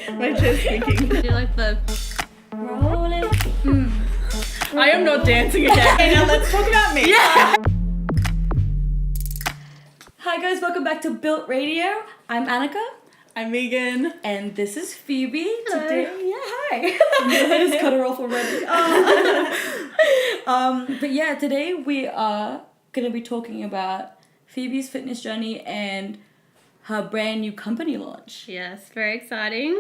We're just thinking. Do like the rolling. I am not dancing again. Okay, now let's talk about me. Yeah. Hi guys, welcome back to Built Radio. I'm Annika. I'm Megan. And this is Phoebe. Hello. Today, yeah, hi. I just cut her off already. But yeah, today we are gonna be talking about Phoebe's fitness journey and her brand new company launch. Yes, very exciting.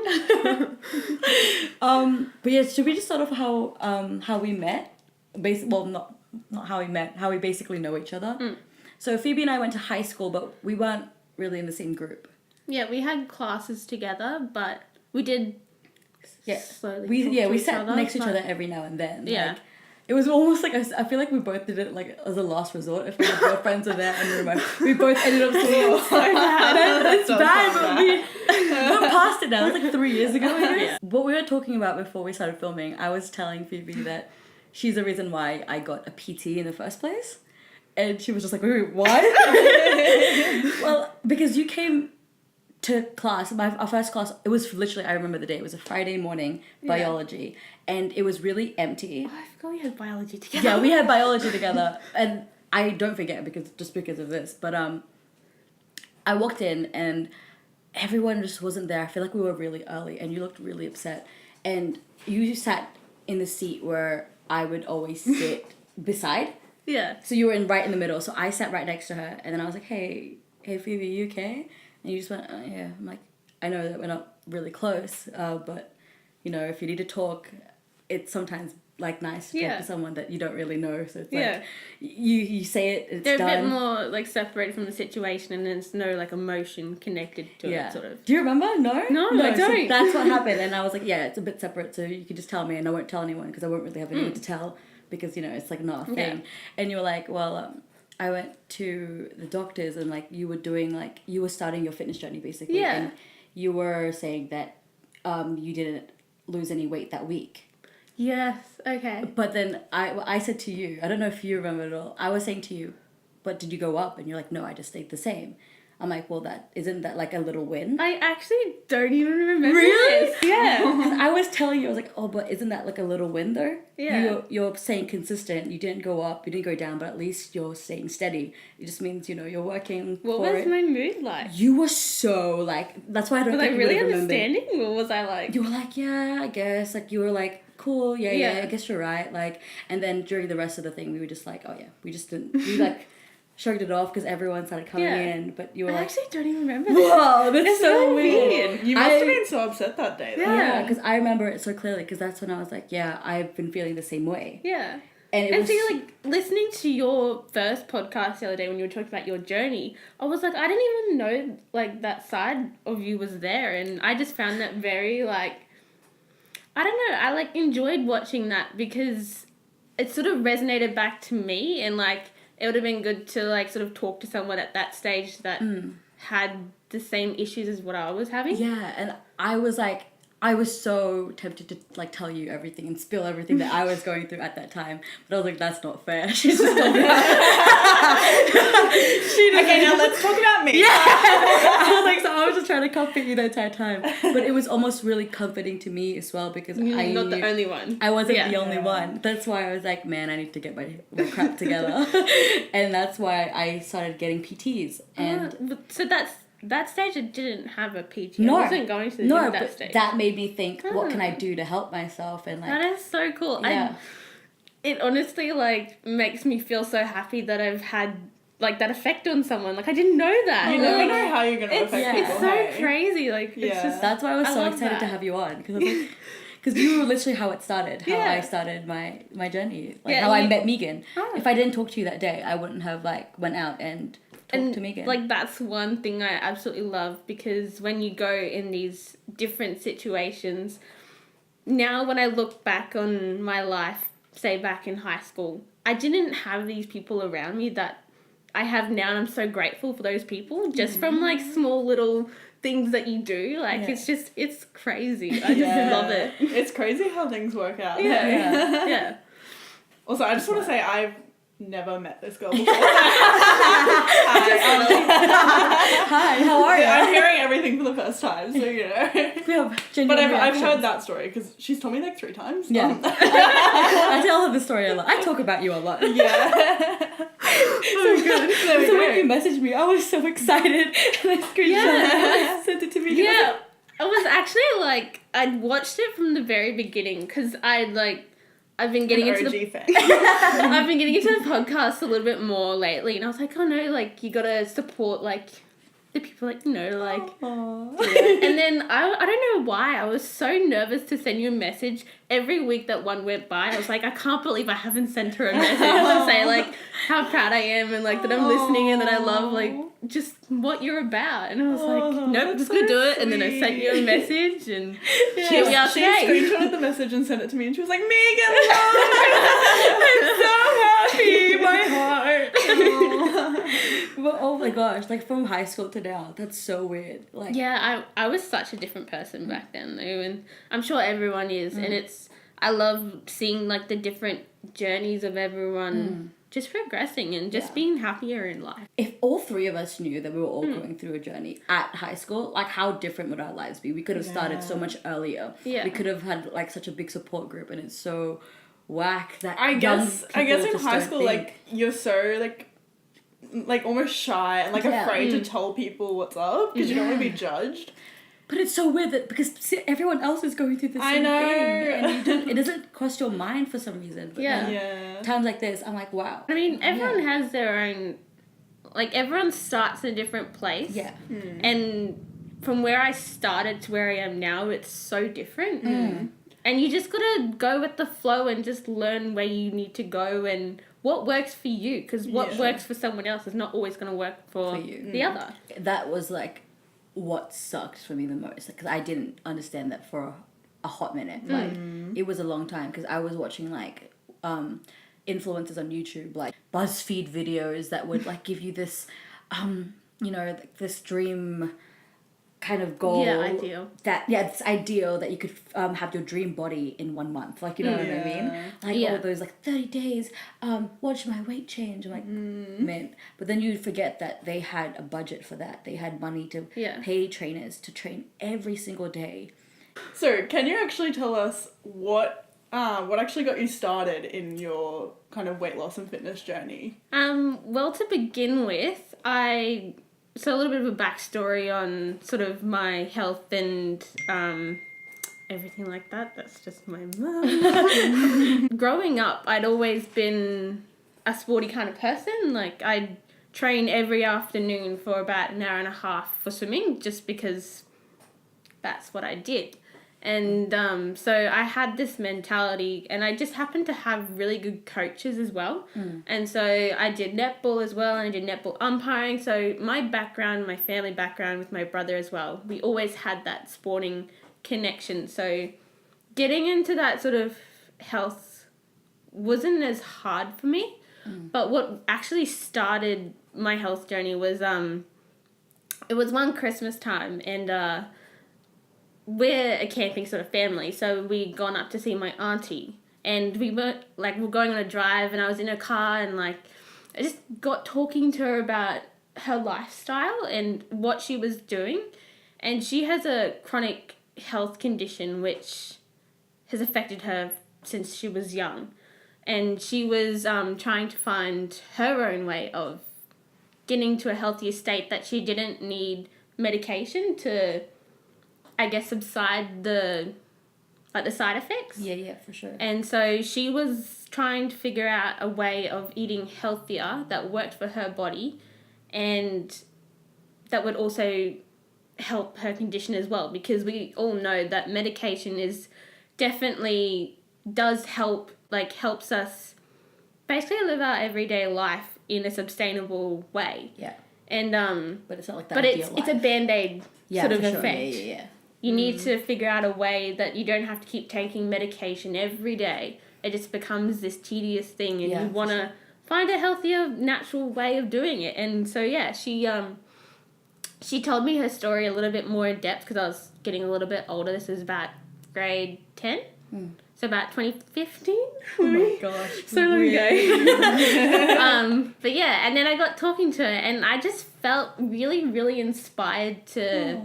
But yeah, should we just start off how we met? Well, not how we met, how we basically know each other. So Phoebe and I went to high school, but we weren't really in the same group. Yeah, we had classes together, but we did slowly We sat next to each other every now and then. Yeah. Like, it was almost like I feel like we both did it like as a last resort. If my girlfriends were there and we both ended up saying so bad. It's bad, but we're past it now. It was like 3 years ago. Yeah. What we were talking about before we started filming, I was telling Phoebe that she's the reason why I got a PT in the first place. And she was just like, wait, what? Well, because you came to class, our first class, it was literally, I remember the day, it was a Friday morning, biology, and it was really empty. Oh, I forgot we had biology together. Yeah, we had biology together, and I don't forget because of this, but I walked in and everyone just wasn't there. I feel like we were really early, and you looked really upset, and you sat in the seat where I would always sit beside. Yeah. So you were right in the middle, so I sat right next to her, and then I was like, hey Phoebe, you okay? And you just went, oh, yeah. I'm like, I know that we're not really close, but, you know, if you need to talk, it's sometimes, like, nice to talk to someone that you don't really know. So it's like, you say it, it's They're done. a bit more, like, separated from the situation, and there's no, like, emotion connected to it, sort of. Do you remember? No, I don't. So that's what happened, and I was like, yeah, it's a bit separate, so you can just tell me, and I won't tell anyone, because I won't really have anyone to tell, because, you know, it's, like, not a thing. Yeah. And you were like, well, I went to the doctors and like you were starting your fitness journey basically. Yeah. And you were saying that you didn't lose any weight that week. Yes, okay. But then I said to you, I don't know if you remember it all, I was saying to you, but did you go up? And you're like, no, I just stayed the same. I'm like, well, isn't that like a little win? I actually don't even remember Really? this. Yeah. I was telling you, I was like, oh, but isn't that like a little win though? Yeah. You're staying consistent. You didn't go up, you didn't go down, but at least you're staying steady. It just means, you know, you're working What for was it. my mood like? You were so like, that's why I don't Was think I you really would have remembered. understanding, or was I like... You were like, yeah, I guess. Like, you were like, cool, yeah, I guess you're right. Like, and then during the rest of the thing, we were just like, oh yeah, we just didn't, we like... shrugged it off because everyone started coming in, but you were I like... actually don't even remember Whoa, that's so weird. You must have been so upset that day. Though. Yeah, because I remember it so clearly, because that's when I was like, yeah, I've been feeling the same way. Yeah. And it was... see, like, listening to your first podcast the other day when you were talking about your journey, I was like, I didn't even know, like, that side of you was there, and I just found that very, like... I don't know, I, like, enjoyed watching that because it sort of resonated back to me, and, like... It would have been good to, like, sort of talk to someone at that stage that had the same issues as what I was having. Yeah, and I was so tempted to, like, tell you everything and spill everything that I was going through at that time. But I was like, that's not fair. She's just told me. Okay, now let's talk about me. Yeah. I was like, so I was just trying to comfort you the entire time. But it was almost really comforting to me as well, because You're not the only one. I wasn't the only one. That's why I was like, man, I need to get my crap together. And that's why I started getting PTs. And so that stage I didn't have a PT. No, I wasn't going to the gym at that stage. That made me think, what can I do to help myself? And like, that is so cool. Yeah. It honestly, like, makes me feel so happy that I've had, like, that effect on someone. Like, I didn't know that. You never know how you're going to affect people. It's so crazy. Like, it's just... That's why I was so love excited that. to have you on. Because I was like... Because you were literally how it started. How I started my journey. Like, how I met Megan. Oh. If I didn't talk to you that day, I wouldn't have, like, went out and... to Megan. Like, that's one thing I absolutely love, because when you go in these different situations, now when I look back on my life, say back in high school, I didn't have these people around me that I have now, and I'm so grateful for those people, just from, like, small little things that you do. Like, it's crazy. I just love it. It's crazy how things work out. Yeah. Also, I just want to say never met this girl before. Hi, how are you? I'm hearing everything for the first time, so you know. We have But genuine I've heard reactions. that story because she's told me like 3 times. Yeah. I tell her the story a lot. I talk about you a lot. Yeah. So good. There we So go. when you messaged me, I was so excited. And I screenshot it and sent it to me. Yeah, I was actually like, I'd watched it from the very beginning because I've been getting into the fan. I've been getting into the podcast a little bit more lately, and I was like, oh no, like you gotta support like the people, like, you know, like. Aww. Yeah. And then I don't know why I was so nervous to send you a message every week that one went by. I was like, I can't believe I haven't sent her a message to say like how proud I am and like that I'm listening and that I love like just what you're about. And I was like, nope, just gonna do it. And then I sent you a message and here we are She today. screenshotted the message and sent it to me, and she was like, Megan, I'm so happy, my heart. But oh my gosh, like from high school to now, that's so weird. Like Yeah, I was such a different person back then though, and I'm sure everyone is, and I love seeing like the different journeys of everyone just progressing and just being happier in life. if all 3 of us knew that we were all going through a journey at high school, like how different would our lives be? We could have started so much earlier. Yeah. We could have had like such a big support group, and it's so whack that I guess people in just high don't school, think. like, you're so, like almost shy and, like, afraid to tell people what's up because you don't want to be judged. But it's so weird that because everyone else is going through the I same know. thing, and it doesn't cross your mind for some reason. But Yeah. then Yeah. times like this, I'm like, wow. I mean, everyone has their own, like everyone starts in a different place. Yeah. And from where I started to where I am now, it's so different. And you just gotta go with the flow and just learn where you need to go and what works for you. Because what Yeah. works for someone else is not always gonna work for you. the other. That was like what sucked for me the most, because I didn't understand that for a hot minute. Like it was a long time, because I was watching like influencers on YouTube, like BuzzFeed videos that would like give you this you know, like this dream kind of goal. Yeah, ideal. It's ideal that you could have your dream body in 1 month. Like, you know what I mean? Like all those like 30 days, watch my weight change. I'm like, man. But then you forget that they had a budget for that. They had money to pay trainers to train every single day. So, can you actually tell us what actually got you started in your kind of weight loss and fitness journey? Well, to begin with, so a little bit of a backstory on sort of my health and everything like that. That's just my mum. Growing up, I'd always been a sporty kind of person. Like, I'd train every afternoon for about an hour and a half for swimming, just because that's what I did. And so I had this mentality, and I just happened to have really good coaches as well. And so I did netball as well, and I did netball umpiring. So my background, my family background with my brother as well, we always had that sporting connection. So getting into that sort of health wasn't as hard for me. But what actually started my health journey was it was one Christmas time, and we're a camping sort of family, so we'd gone up to see my auntie, and we're going on a drive, and I was in a car, and like I just got talking to her about her lifestyle and what she was doing, and she has a chronic health condition which has affected her since she was young, and she was trying to find her own way of getting to a healthier state that she didn't need medication to, I guess, subside the side effects. Yeah, for sure. And so she was trying to figure out a way of eating healthier that worked for her body and that would also help her condition as well, because we all know that medication is definitely does help, like helps us basically live our everyday life in a sustainable way. Yeah. And But it's not like that. but it's a Band-Aid sort of effect. Yeah. You need to figure out a way that you don't have to keep taking medication every day. It just becomes this tedious thing, and you want to find a healthier, natural way of doing it. And so, yeah, she told me her story a little bit more in depth because I was getting a little bit older. This was about grade 10. So about 2015. Oh my gosh. So long ago. But yeah, and then I got talking to her, and I just felt really, really inspired to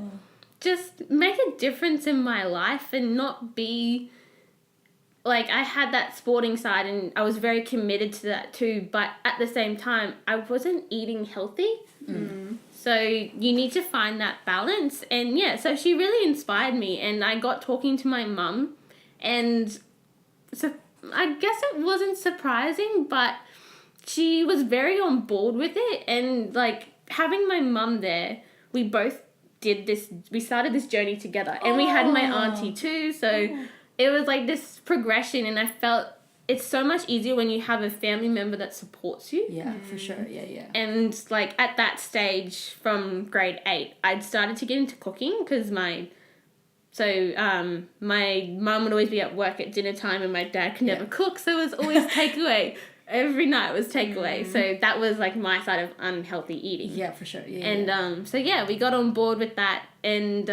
just make a difference in my life and not be like, I had that sporting side and I was very committed to that too, but at the same time I wasn't eating healthy. So you need to find that balance. And yeah, so she really inspired me, and I got talking to my mum, and so I guess it wasn't surprising, but she was very on board with it. And like, having my mum there, we both we started this journey together, and we had my auntie too, so it was like this progression, and I felt it's so much easier when you have a family member that supports you. Yeah, for sure. Yeah. And like, at that stage from grade 8, I'd started to get into cooking because my mum would always be at work at dinner time, and my dad could never cook, so it was always takeaway. Every night was takeaway. So that was like my side of unhealthy eating. Yeah, for sure. Yeah. And so yeah, we got on board with that, and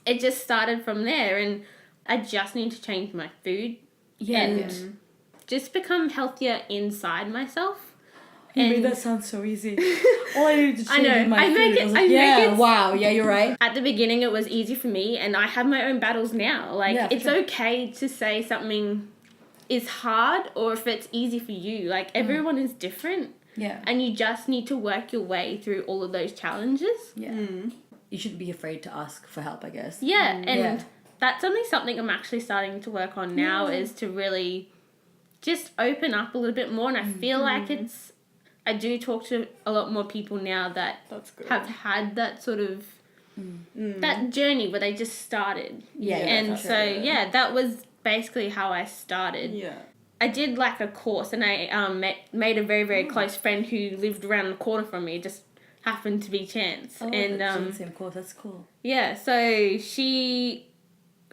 it just started from there, and I just need to change my food and just become healthier inside myself. You made that sound so easy. All I needed to change was my food. Make it. Wow. Yeah, you're right. At the beginning, it was easy for me, and I have my own battles now. Like, it's okay to say something is hard, or if it's easy for you. Like, everyone is different. Yeah. And you just need to work your way through all of those challenges. Yeah. You shouldn't be afraid to ask for help, I guess. Yeah, and that's only something I'm actually starting to work on now, is to really just open up a little bit more. And I feel like I do talk to a lot more people now that have had that sort of that journey where they just started. Yeah. And so that was basically how I started. Yeah. I did like a course, and I made a very, very close friend who lived around the corner from me. It just happened to be chance. And the same course. That's cool. Yeah, so she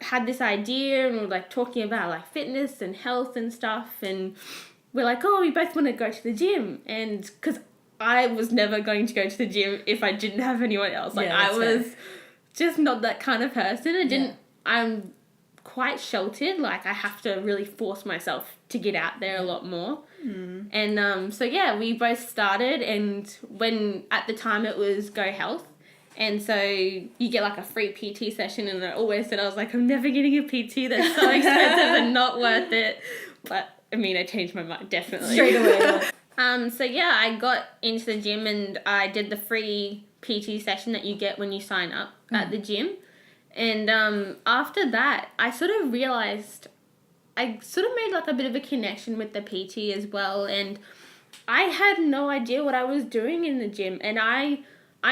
had this idea, and we were like talking about like fitness and health and stuff, and we're like, oh, we both want to go to the gym. And because I was never going to go to the gym if I didn't have anyone else. Like, I was just not that kind of person. I'm quite sheltered. Like, I have to really force myself to get out there a lot more. And so yeah, we both started, and when at the time it was Go Health, and so you get like a free PT session, and I always said, I was like, I'm never getting a PT, that's so expensive and not worth it. But I mean, I changed my mind, definitely. Straight away. So yeah, I got into the gym, and I did the free PT session that you get when you sign up at the gym. And after that, I sort of realized I sort of made like a bit of a connection with the PT as well, and I had no idea what I was doing in the gym. And I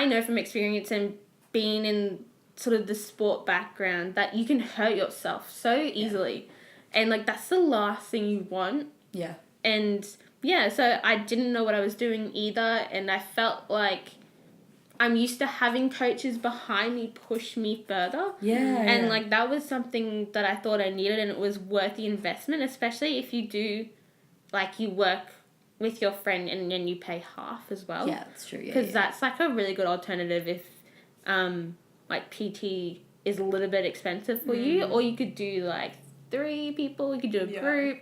know from experience and being in sort of the sport background that you can hurt yourself so easily. And like, that's the last thing you want. Yeah. And yeah, so I didn't know what I was doing either, and I felt like I'm used to having coaches behind me push me further. Yeah. And like, that was something that I thought I needed, and it was worth the investment, especially if you do, like, you work with your friend and then you pay half as well. Yeah, that's true. Yeah. Because that's like a really good alternative if like PT is a little bit expensive for you, or you could do like 3 people, you could do a group.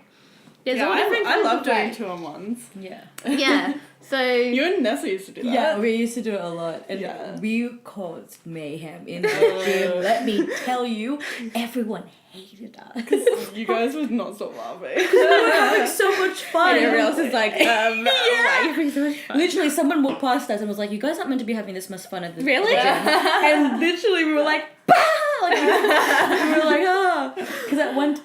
There's all different I kinds love of doing ways. 2-on-1s. Yeah. Yeah. So You and Nessa used to do that. Yeah, we used to do it a lot. And we caused mayhem in the gym. Let me tell you, everyone hated us. You guys would not stop laughing. We were having so much fun. and everyone else is like, why are you having so much fun? Literally, someone walked past us and was like, you guys aren't meant to be having this much fun at the Really? gym. And literally, we were like, bah! Like, we were like, ah. Because at one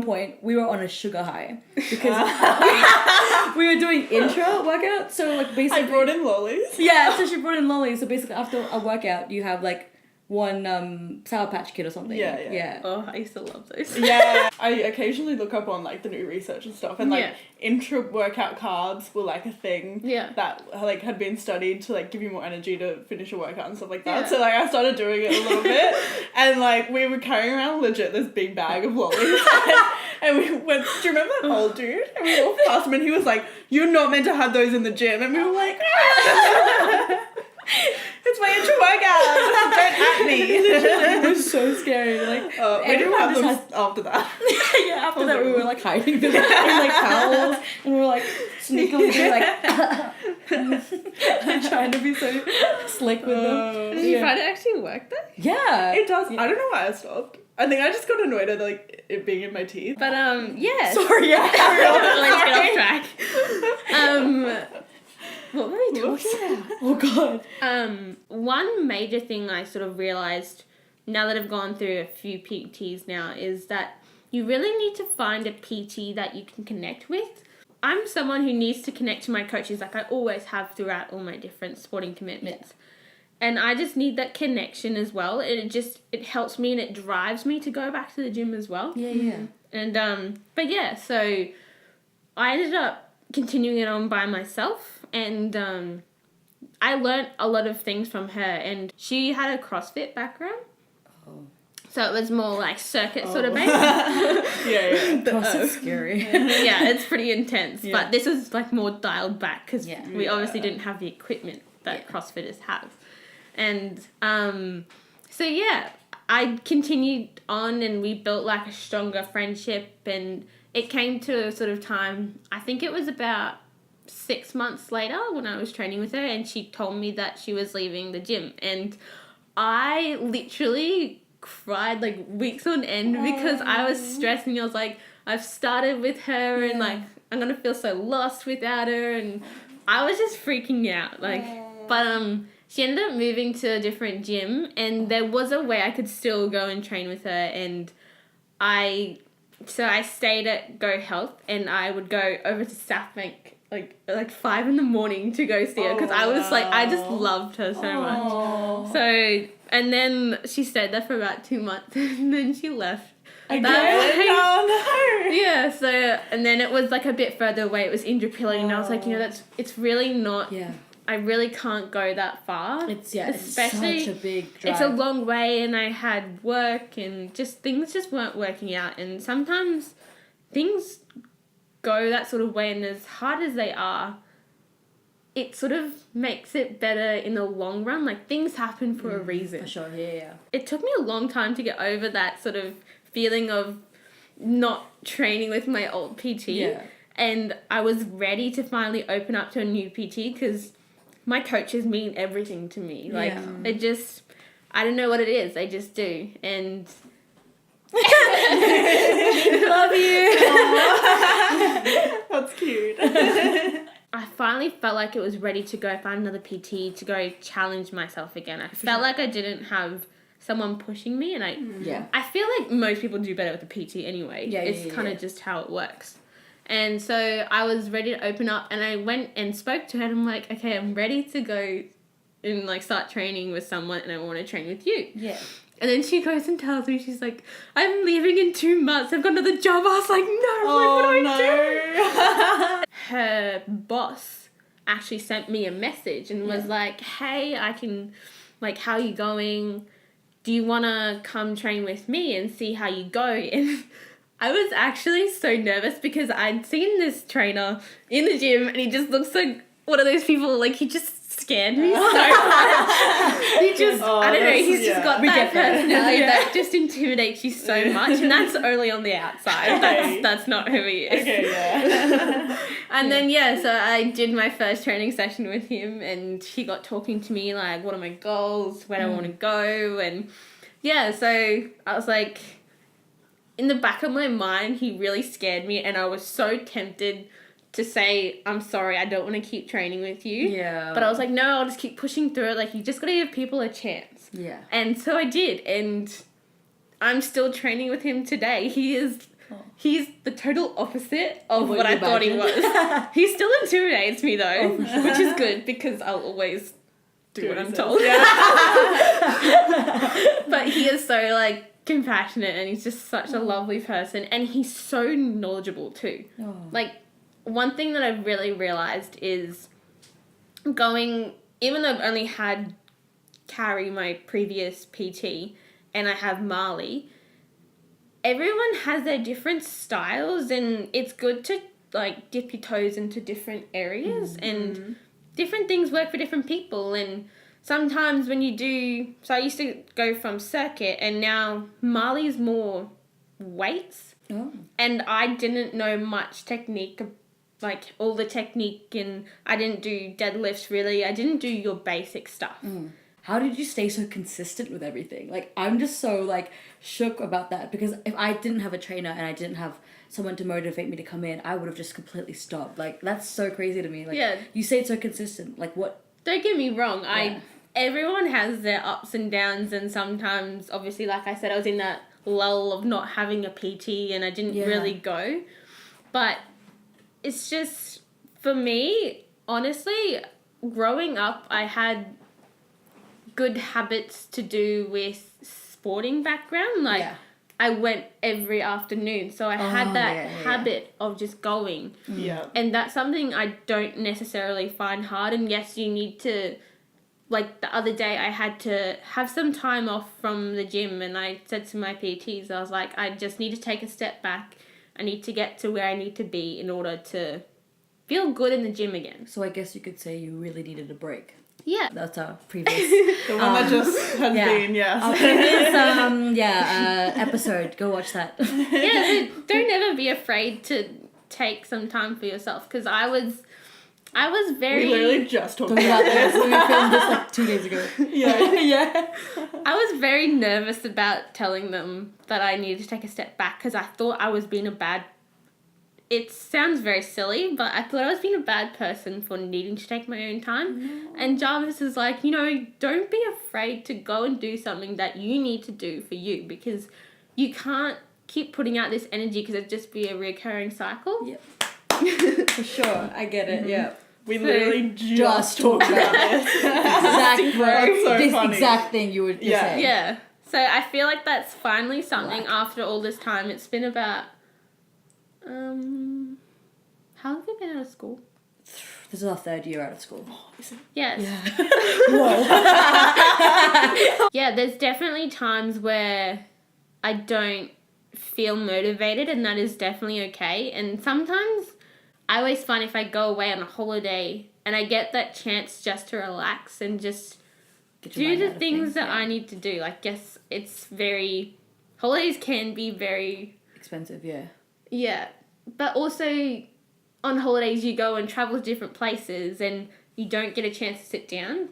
point, we were on a sugar high. Because we were doing intro workout. So, like, basically... I brought in lollies. Yeah, so she brought in lollies. So, basically, after a workout, you have, like, one Sour Patch Kid or something. Yeah. Oh, I used to love those. Yeah, I occasionally look up on like the new research and stuff, and like intra-workout carbs were like a thing that like had been studied to like give you more energy to finish a workout and stuff like that. So like I started doing it a little bit, and like we were carrying around legit this big bag of lollies, and we went, do you remember that old dude? And we walked past him, and he was like, "You're not meant to have those in the gym," and we were like, "It's my intro workout. Don't at me." Literally, was so scary. Like we didn't have them after that. Yeah, after that we were like hiding them in like towels, and we were like sneakily like trying to be so slick with them. Did you find it actually worked though? Yeah, it does. Yeah. I don't know why I stopped. I think I just got annoyed at like it being in my teeth. But yeah. Sorry, yeah. Let's get off track. What were we talking about? Oh god. One major thing I sort of realized now that I've gone through a few PTs now is that you really need to find a PT that you can connect with. I'm someone who needs to connect to my coaches like I always have throughout all my different sporting commitments. Yeah. And I just need that connection as well. It helps me and it drives me to go back to the gym as well. Yeah. And but yeah, so I ended up continuing it on by myself, and I learnt a lot of things from her, and she had a CrossFit background. Oh. So it was more like circuit sort of based. Yeah. CrossFit's scary. Yeah, it's pretty intense. Yeah. But this is like more dialed back because we obviously didn't have the equipment that CrossFitters have. And so yeah, I continued on and we built like a stronger friendship, and it came to a sort of time, I think it was about 6 months later when I was training with her, and she told me that she was leaving the gym, and I literally cried like weeks on end because I was stressed, and I was like, I've started with her and like I'm gonna feel so lost without her, and I was just freaking out like but she ended up moving to a different gym, and there was a way I could still go and train with her, and I stayed at Go Health, and I would go over to South Bank like 5 a.m. to go see her because I was like, I just loved her so much. So, and then she stayed there for about 2 months and then she left. Again? No. Yeah, so, and then it was like a bit further away. It was Indooroopilly, and I was like, it's really not... Yeah. I really can't go that far. Especially it's such a big drive. It's a long way, and I had work, and just things just weren't working out. And sometimes things go that sort of way, and as hard as they are, it sort of makes it better in the long run. Like, things happen for a reason. For sure, yeah. It took me a long time to get over that sort of feeling of not training with my old PT. Yeah. And I was ready to finally open up to a new PT because my coaches mean everything to me. Like, it just, I don't know what it is. They just do. And love you. That's cute. I finally felt like it was ready to go find another PT to go challenge myself again. I felt like I didn't have someone pushing me, and I feel like most people do better with a PT anyway. It's kind of just how it works. And so I was ready to open up, and I went and spoke to her, and I'm like, okay, I'm ready to go and like start training with someone, and I want to train with you. Yeah. And then she goes and tells me, she's like, I'm leaving in 2 months. I've got another job. I was like, no, what do I do? Her boss actually sent me a message and was like, hey, I can, like, how are you going? Do you want to come train with me and see how you go? And I was actually so nervous because I'd seen this trainer in the gym, and he just looks like one of those people, like, he just scared me so much. He just, I don't know, he's just got that personality that just intimidates you so much, and that's only on the outside. That's not who he is. Okay, yeah. And then, so I did my first training session with him, and he got talking to me, like, what are my goals, where do I want to go, and so I was like, in the back of my mind, he really scared me, and I was so tempted to say, I'm sorry, I don't want to keep training with you. Yeah. But I was like, no, I'll just keep pushing through it. Like, you just got to give people a chance. Yeah. And so I did, and I'm still training with him today. He's the total opposite of what I thought he was. He still intimidates me, though, which is good because I'll always do what I'm told. Yeah. But he is so, like, compassionate, and he's just such a lovely person, and he's so knowledgeable, too. Oh. Like, one thing that I've really realised is even though I've only had Carrie, my previous PT, and I have Marley, everyone has their different styles, and it's good to, like, dip your toes into different areas, and different things work for different people, and sometimes when you do, so I used to go from circuit and now Marley's more weights. Oh. And I didn't know much technique, like all the technique, and I didn't do deadlifts really. I didn't do your basic stuff. How did you stay so consistent with everything? Like, I'm just so, like, shook about that because if I didn't have a trainer and I didn't have someone to motivate me to come in, I would have just completely stopped. Like, that's so crazy to me. Like, you stayed so consistent. Like, what? Don't get me wrong. Everyone has their ups and downs, and sometimes, obviously, like I said, I was in that lull of not having a PT and I didn't really go. But it's just, for me, honestly, growing up, I had good habits to do with sporting background. Like, I went every afternoon, so I had that habit of just going. Yeah. And that's something I don't necessarily find hard. And yes, you need to, like the other day I had to have some time off from the gym, and I said to my PTs, I was like, I just need to take a step back. I need to get to where I need to be in order to feel good in the gym again. So I guess you could say you really needed a break. Yeah. That's our previous... the one that just has been, Our previous, episode. Go watch that. Yeah, so don't ever be afraid to take some time for yourself, because I was very... We literally just talked about this. We filmed this like 2 days ago. Yeah. I was very nervous about telling them that I needed to take a step back, because I thought I was being a bad... It sounds very silly, but I thought I was being a bad person for needing to take my own time. No. And Jarvis is like, don't be afraid to go and do something that you need to do for you, because you can't keep putting out this energy because it'd just be a recurring cycle. Yep. For sure. I get it, yeah. We literally just talked about this. Exact thing you would say. Yeah. So I feel like that's finally something after all this time. It's been about... how long have you been out of school? This is our 3rd year out of school. Oh, is it? Yes. Yeah. Whoa. Yeah, there's definitely times where I don't feel motivated, and that is definitely okay. And sometimes I always find if I go away on a holiday and I get that chance just to relax and just do the things that I need to do. Like, yes, it's very... Holidays can be very... expensive, yeah. Yeah, but also on holidays you go and travel to different places and you don't get a chance to sit down.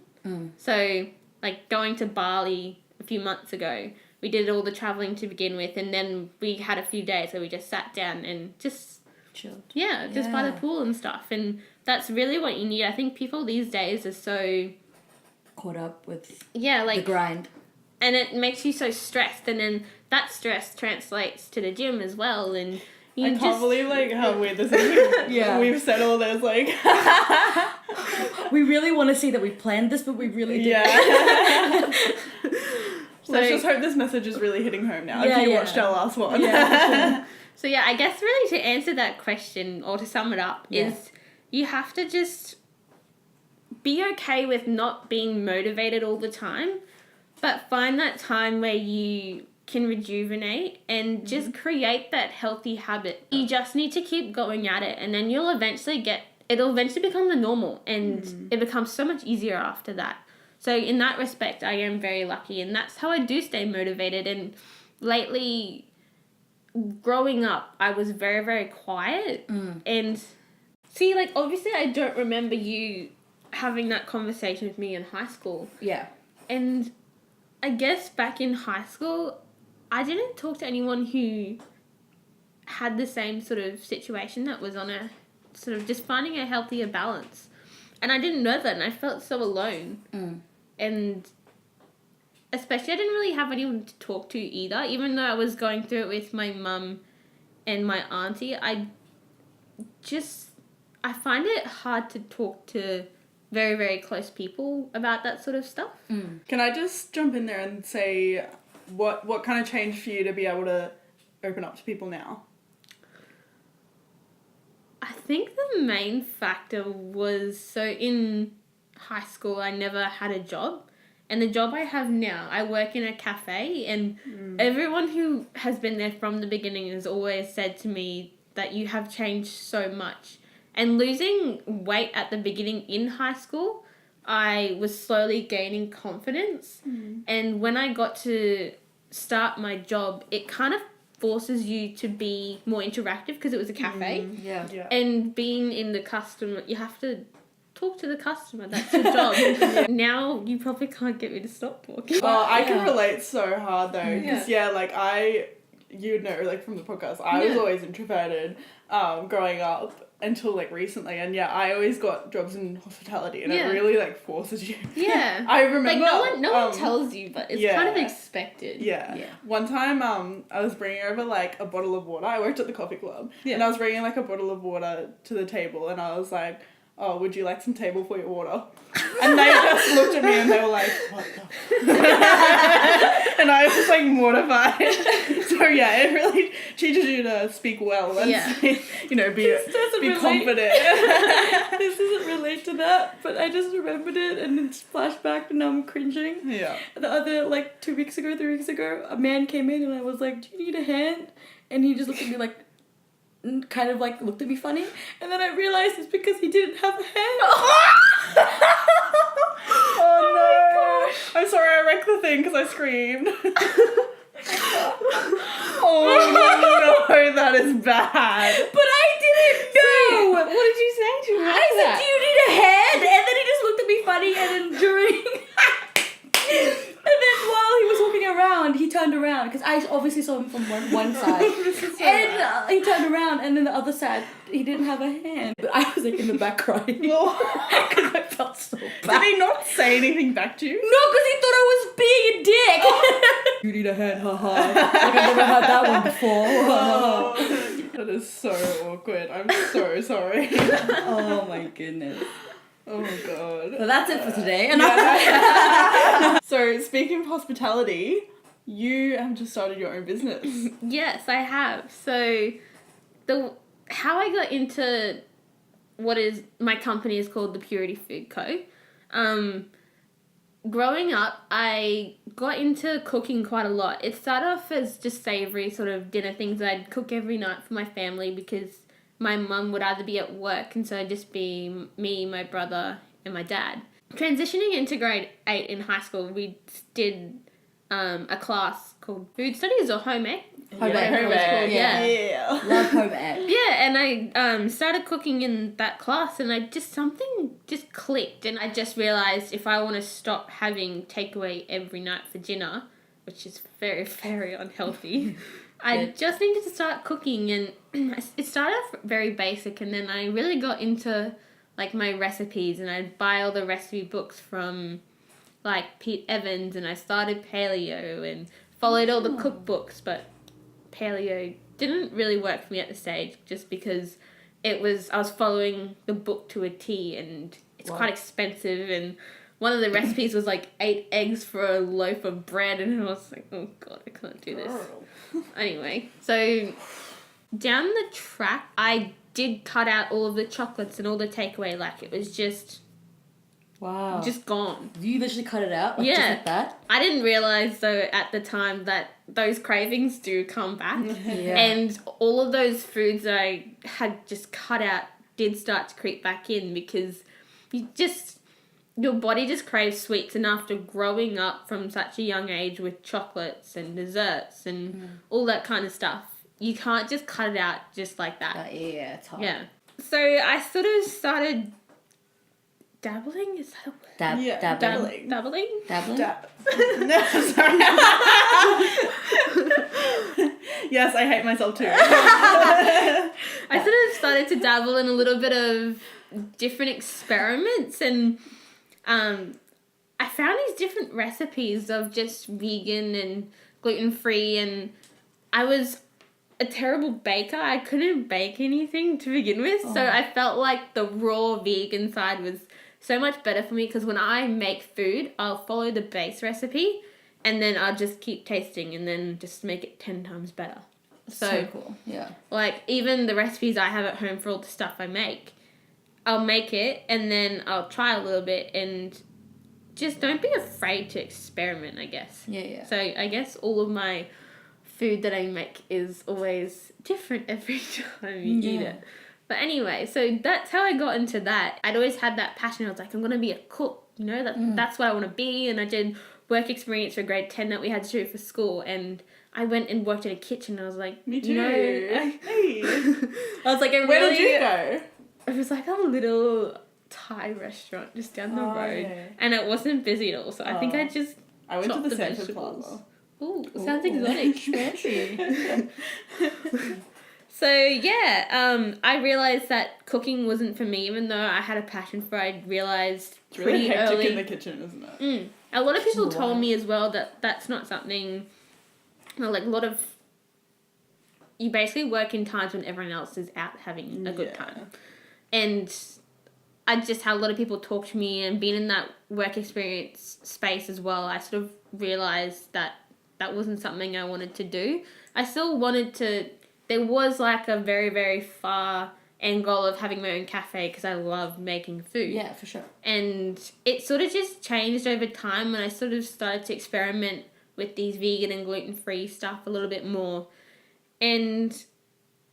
So, like, going to Bali a few months ago, we did all the travelling to begin with, and then we had a few days where we just sat down and just... chilled. Yeah, just by the pool and stuff. And that's really what you need. I think people these days are so... caught up with the grind. And it makes you so stressed, and then that stress translates to the gym as well, and... I can't believe, like, how weird this is. We've said all this, like... We really want to say that we planned this, but we really didn't. Yeah. So let's just hope this message is really hitting home now, if you watched our last one. Yeah, So, yeah, I guess really to answer that question, or to sum it up, is you have to just be okay with not being motivated all the time, but find that time where you... can rejuvenate and just create that healthy habit. You just need to keep going at it, and then it'll eventually become the normal, and it becomes so much easier after that. So in that respect, I am very lucky, and that's how I do stay motivated. And lately, growing up, I was very, very quiet. And see, like, obviously I don't remember you having that conversation with me in high school. Yeah. And I guess back in high school, I didn't talk to anyone who had the same sort of situation that was on a sort of just finding a healthier balance. And I didn't know that, and I felt so alone. And especially I didn't really have anyone to talk to either. Even though I was going through it with my mum and my auntie, I find it hard to talk to very, very close people about that sort of stuff. Can I just jump in there and say... What kind of changed for you to be able to open up to people now? I think the main factor was, so in high school I never had a job, and the job I have now, I work in a cafe, and everyone who has been there from the beginning has always said to me that you have changed so much. And losing weight at the beginning in high school I was slowly gaining confidence. And when I got to start my job, it kind of forces you to be more interactive because it was a cafe. Yeah. And being in the customer, you have to talk to the customer. That's your job. Now you probably can't get me to stop talking. Oh, I can relate so hard though, because Yeah. you know, like from the podcast, I was always introverted, growing up until like recently, and I always got jobs in hospitality, and it really like forces you. Yeah. I remember like no one tells you, but it's kind of expected. Yeah. One time, I was bringing over like a bottle of water. I worked at the coffee club, and I was bringing like a bottle of water to the table, and I was like, "Oh, would you like some table for your water?" And they just looked at me and they were like, "What the?" And I was just like mortified. So it really teaches you to speak well and you know, be confident. This doesn't relate to that, but I just remembered it and it's flashback and now I'm cringing. Yeah. The other, like 3 weeks ago, a man came in and I was like, "Do you need a hand?" And he just looked at me like, kind of like looked at me funny, and then I realized it's because he didn't have a hand. Oh no! I'm sorry, I wrecked the thing because I screamed. Oh no, that is bad. But I didn't know. What did you say to him? I said, "Do you need a hand?" And then he just looked at me funny, and then during. And then while he was walking around, he turned around, because I obviously saw him from one side. And he turned around, and then the other side, he didn't have a hand. But I was like in the back crying. Because I felt so bad. Did he not say anything back to you? No, because he thought I was being a dick. You need a hand, haha. Like I've never had that one before. That is so awkward. I'm so sorry. Oh my goodness. Oh god. So that's it for today. So speaking of hospitality, you have just started your own business. Yes, I have. So how I got into what is my company is called the Purity Food Co. Growing up, I got into cooking quite a lot. It started off as just savoury sort of dinner things that I'd cook every night for my family because my mum would either be at work, and so it'd just be me, my brother, and my dad. Transitioning into grade 8 in high school, we did a class called Food Studies or Home Ec. Home ec. Yeah. Love home ec. Yeah, and I started cooking in that class, and something just clicked, and I just realised if I want to stop having takeaway every night for dinner, which is very, very unhealthy, I just needed to start cooking, and it started off very basic, and then I really got into like my recipes, and I'd buy all the recipe books from like Pete Evans, and I started paleo and followed all the cookbooks, but paleo didn't really work for me at the stage just because I was following the book to a T, and it's quite expensive, and one of the recipes was like 8 eggs for a loaf of bread, and I was like, oh god, I can't do this. Anyway, so down the track, I did cut out all of the chocolates and all the takeaway. Like, it was just gone. You literally cut it out? Like, yeah. Just like that? I didn't realise, though, at the time that those cravings do come back. Yeah. And all of those foods that I had just cut out did start to creep back in because your body just craves sweets, and after growing up from such a young age with chocolates and desserts and all that kind of stuff, you can't just cut it out just like that. Yeah, it's hard. Yeah. So I sort of started dabbling. Is that a word? Dabbling. Dabbling? No, sorry. Yes, I hate myself too. I sort of started to dabble in a little bit of different experiments, and I found these different recipes of just vegan and gluten-free, and I was a terrible baker. I couldn't bake anything to begin with, so I felt like the raw vegan side was so much better for me, because when I make food, I'll follow the base recipe, and then I'll just keep tasting and then just make it 10 times better. So cool. Yeah. Like, even the recipes I have at home for all the stuff I make, I'll make it and then I'll try a little bit, and just don't be afraid to experiment, I guess. Yeah. So I guess all of my food that I make is always different every time you eat it. But anyway, so that's how I got into that. I'd always had that passion. I was like, I'm going to be a cook. you know, that's what I want to be. And I did work experience for grade 10 that we had to do for school, and I went and worked in a kitchen, and I was like, me too. You know, Hey. I was like, where did you go? It was like a little Thai restaurant just down the road, and it wasn't busy at all. So I think I went to the Sanford Plaza. Ooh, sounds exotic. Fancy. So yeah, I realized that cooking wasn't for me, even though I had a passion for it. I realized It's really pretty hectic early in the kitchen, isn't it? A lot of people told me as well that that's not something. Like a lot of, you basically work in times when everyone else is out having a good time, and I just had a lot of people talk to me, and being in that work experience space as well, I sort of realized that that wasn't something I wanted to do. I still wanted to. There was like a very, very far end goal of having my own cafe because I love making food. Yeah, for sure. And it sort of just changed over time when I sort of started to experiment with these vegan and gluten-free stuff a little bit more. And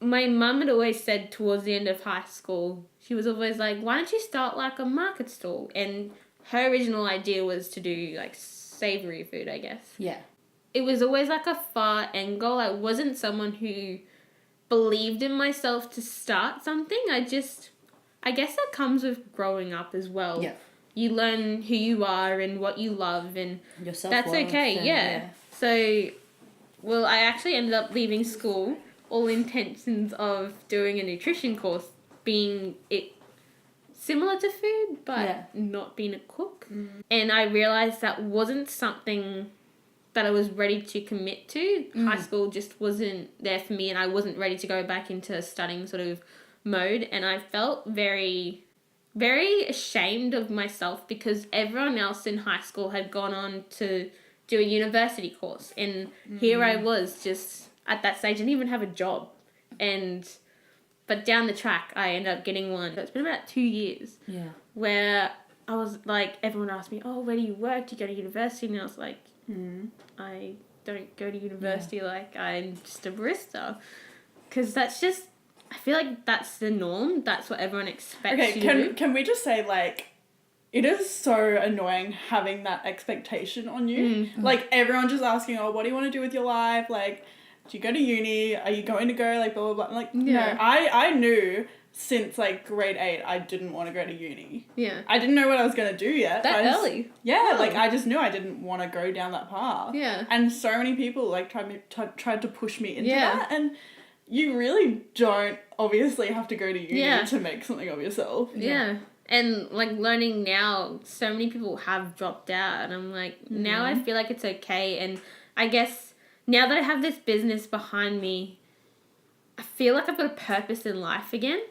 my mum had always said towards the end of high school, she was always like, why don't you start like a market stall? And her original idea was to do like savoury food, I guess. Yeah. It was always like a far end goal. I wasn't someone who believed in myself to start something. I guess that comes with growing up as well. Yeah. You learn who you are and what you love, and that's okay. Yeah. So, well, I actually ended up leaving school, all intentions of doing a nutrition course, being it similar to food, but not being a cook. And I realized that wasn't something that I was ready to commit to. High school just wasn't there for me, and I wasn't ready to go back into studying sort of mode. And I felt very, very ashamed of myself because everyone else in high school had gone on to do a university course. And here I was just at that stage, I didn't even have a job. But down the track, I ended up getting one. So it's been about 2 years. Yeah. Where I was like, everyone asked me, oh, where do you work? Do you go to university? And I was like, I don't go to university, like I'm just a barista, because that's just, I feel like that's the norm. That's what everyone expects you to do. Can we just say, like, it is so annoying having that expectation on you. Like, everyone just asking, oh, what do you want to do with your life? Like, do you go to uni? Are you going to go? Like, blah, blah, blah. Like, no, I knew since, like, grade 8, I didn't want to go to uni. Yeah. I didn't know what I was going to do yet. That early? Yeah, like, I just knew I didn't want to go down that path. Yeah. And so many people, like, tried to push me into that. And you really don't, obviously, have to go to uni to make something of yourself. Yeah. And, like, learning now, so many people have dropped out. And I'm like, now I feel like it's okay. And I guess now that I have this business behind me, I feel like I've got a purpose in life again.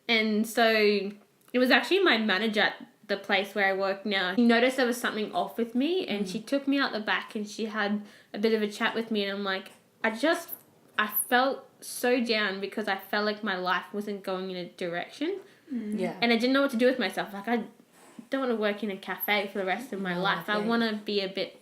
And so it was actually my manager at the place where I work now. She noticed there was something off with me, and she took me out the back and she had a bit of a chat with me, and I'm like, I felt so down because I felt like my life wasn't going in a direction. Yeah. And I didn't know what to do with myself. Like, I don't want to work in a cafe for the rest of my life. I want to be a bit,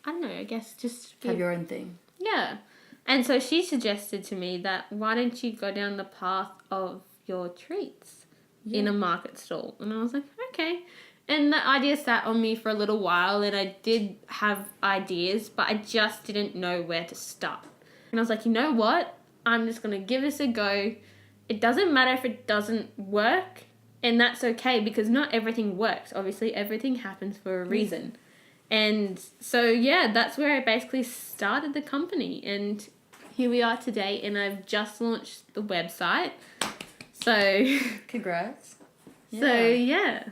I don't know, I guess just have your own thing. Yeah. And so she suggested to me that why don't you go down the path of your treats in a market stall? And I was like, okay. And the idea sat on me for a little while, and I did have ideas, but I just didn't know where to start. And I was like, you know what? I'm just going to give this a go. It doesn't matter if it doesn't work, and that's okay because not everything works. Obviously, everything happens for a reason. And so, yeah, that's where I basically started the company. And here we are today, and I've just launched the website. So... Congrats. So, yeah.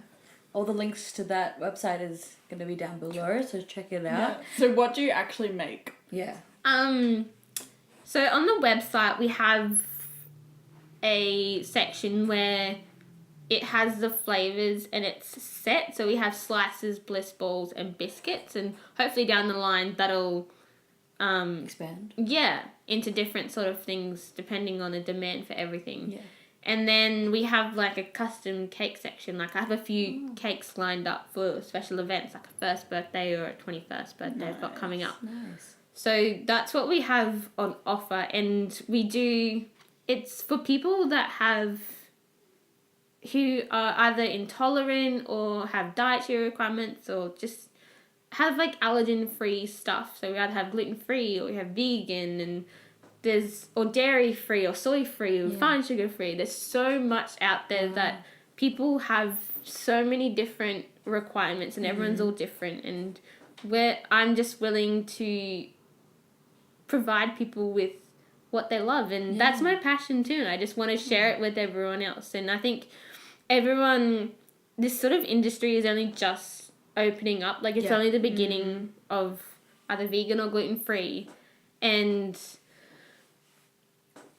All the links to that website is going to be down below, so check it out. Yeah. So what do you actually make? Yeah. So on the website, we have a section where it has the flavours and it's set. So we have slices, bliss balls, and biscuits, and hopefully down the line that'll expand. Yeah, into different sort of things depending on the demand for everything. Yeah. And then we have like a custom cake section. Like I have a few cakes lined up for special events, like a first birthday or a 21st birthday I've got coming up. Nice. So that's what we have on offer, and we do. It's for people that have who are either intolerant or have dietary requirements or just have like allergen-free stuff. So we either have gluten-free or we have vegan, and or dairy-free or soy-free or fine sugar-free. There's so much out there that people have so many different requirements, and everyone's all different, and I'm just willing to provide people with what they love, and that's my passion too, and I just want to share it with everyone else. And I think this sort of industry is only just opening up, like it's only the beginning of either vegan or gluten-free, and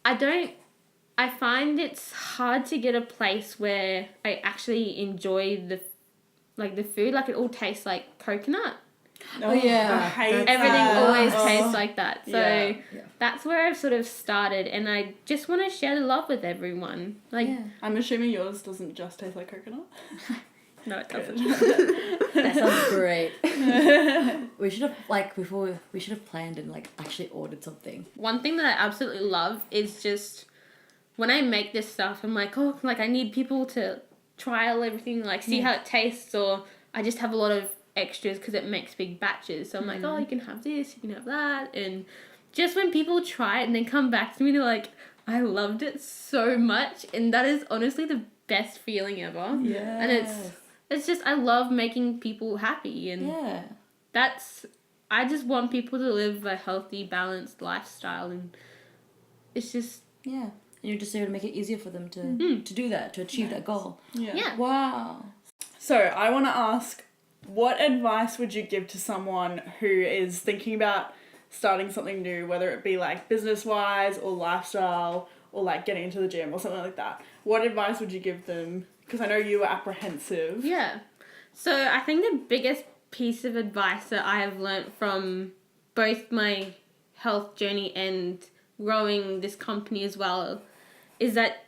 I find it's hard to get a place where I actually enjoy the food. Like, it all tastes like coconut. Oh yeah, everything always tastes like that. So that's where I've sort of started, and I just want to share the love with everyone. Like, I'm assuming yours doesn't just taste like coconut. No, it doesn't. That sounds great. We should have planned and like actually ordered something. One thing that I absolutely love is just when I make this stuff, I'm like, oh, like I need people to trial everything, like see how it tastes, or I just have a lot of extras because it makes big batches. So I'm like, oh, you can have this, you can have that, and just when people try it and then come back to me, they're like, I loved it so much, and that is honestly the best feeling ever. Yeah, and it's just, I love making people happy, and I just want people to live a healthy, balanced lifestyle, and it's just you're just there to make it easier for them to do that, to achieve that goal. Yeah. Wow. So I want to ask, what advice would you give to someone who is thinking about starting something new, whether it be like business-wise or lifestyle or like getting into the gym or something like that? What advice would you give them? Because I know you were apprehensive. Yeah. So I think the biggest piece of advice that I have learnt from both my health journey and growing this company as well is that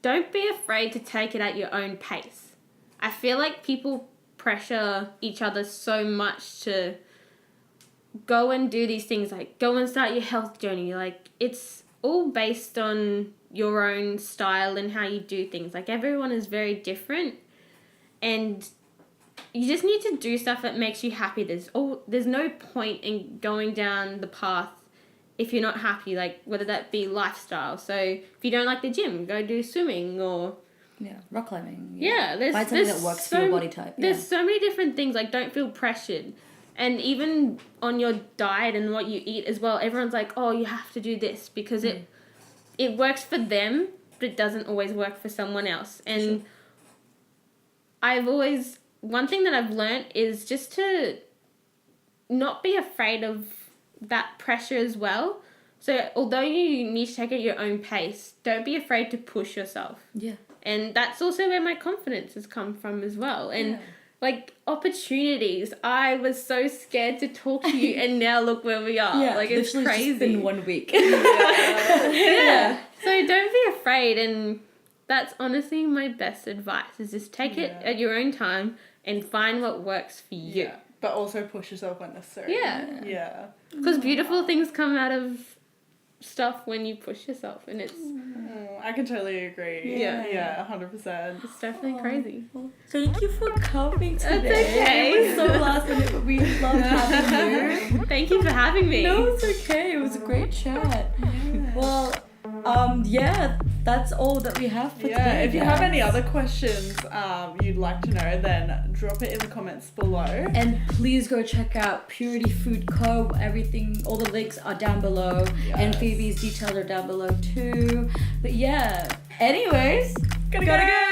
don't be afraid to take it at your own pace. I feel like people pressure each other so much to go and do these things, like go and start your health journey. Like, it's all based on your own style and how you do things. Like, everyone is very different, and you just need to do stuff that makes you happy. There's no point in going down the path if you're not happy, like whether that be lifestyle. So if you don't like the gym, go do swimming or rock climbing. Find something that works for your body type. There's so many different things. Like, don't feel pressured. And even on your diet and what you eat as well, everyone's like, oh, you have to do this because it works for them, but it doesn't always work for someone else. And one thing that I've learnt is just to not be afraid of that pressure as well. So although you need to take it at your own pace, don't be afraid to push yourself. Yeah. And that's also where my confidence has come from as well. And like, opportunities, I was so scared to talk to you, and now look where we are. Yeah, like, it's crazy. Just in 1 week. Yeah. So don't be afraid, and that's honestly my best advice, is just take it at your own time and find what works for you. Yeah. But also push yourself when necessary. Yeah. Yeah. Because beautiful things come out of stuff when you push yourself, and it's... I can totally agree. Yeah, 100%. It's definitely crazy. Well, thank you for coming today. It's okay. It was so last minute, but we loved having you. Thank you for having me. No, it's okay. It was a great chat. Yeah. Well, that's all that we have for today. If you have any other questions you'd like to know, then drop it in the comments below. And please go check out Purity Food Co. Everything, all the links are down below. Yes. And Phoebe's details are down below too. But anyways, gotta go.